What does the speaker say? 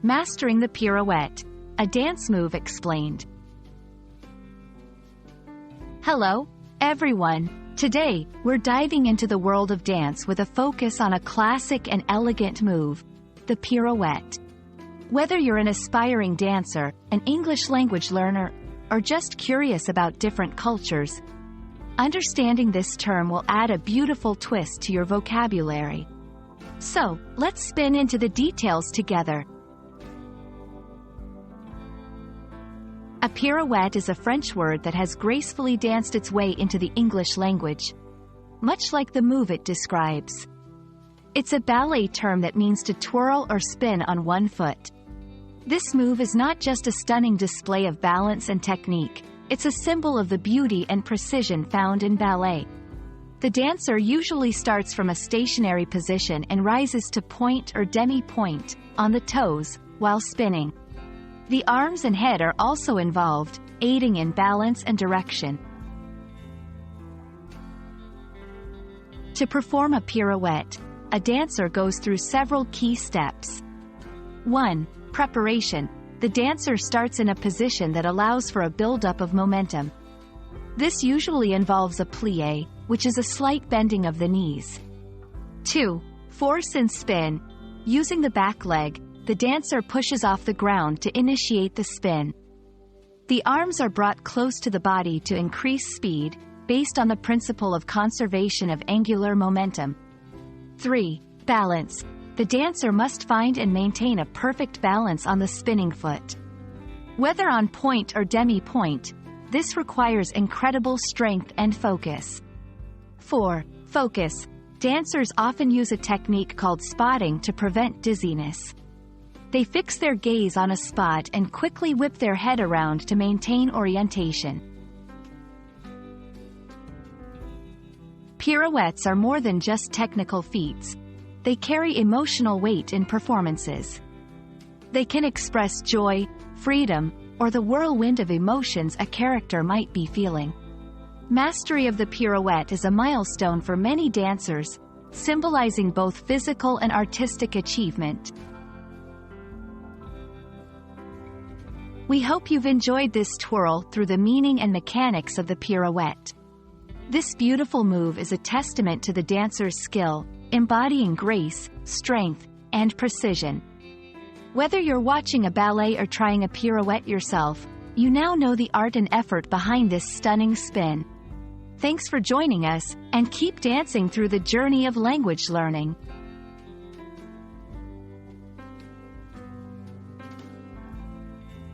Mastering the pirouette, a dance move explained. Hello, everyone. Today, we're diving into the world of dance with a focus on a classic and elegant move, the pirouette. Whether you're an aspiring dancer, an English language learner, or just curious about different cultures, understanding this term will add a beautiful twist to your vocabulary. So, let's spin into the details together. A pirouette is a French word that has gracefully danced its way into the English language, much like the move it describes. It's a ballet term that means to twirl or spin on one foot. This move is not just a stunning display of balance and technique, it's a symbol of the beauty and precision found in ballet. The dancer usually starts from a stationary position and rises to point or demi-point, on the toes, while spinning. The arms and head are also involved, aiding in balance and direction. To perform a pirouette, a dancer goes through several key steps. 1. Preparation. The dancer starts in a position that allows for a buildup of momentum. This usually involves a plie, which is a slight bending of the knees. 2. Force and spin. Using the back leg, the dancer pushes off the ground to initiate the spin. The arms are brought close to the body to increase speed, based on the principle of conservation of angular momentum. 3. Balance. The dancer must find and maintain a perfect balance on the spinning foot. Whether on point or demi-point, this requires incredible strength and focus. 4. Focus. Dancers often use a technique called spotting to prevent dizziness. They fix their gaze on a spot and quickly whip their head around to maintain orientation. Pirouettes are more than just technical feats. They carry emotional weight in performances. They can express joy, freedom, or the whirlwind of emotions a character might be feeling. Mastery of the pirouette is a milestone for many dancers, symbolizing both physical and artistic achievement. We hope you've enjoyed this twirl through the meaning and mechanics of the pirouette. This beautiful move is a testament to the dancer's skill, embodying grace, strength, and precision. Whether you're watching a ballet or trying a pirouette yourself, you now know the art and effort behind this stunning spin. Thanks for joining us, and keep dancing through the journey of language learning.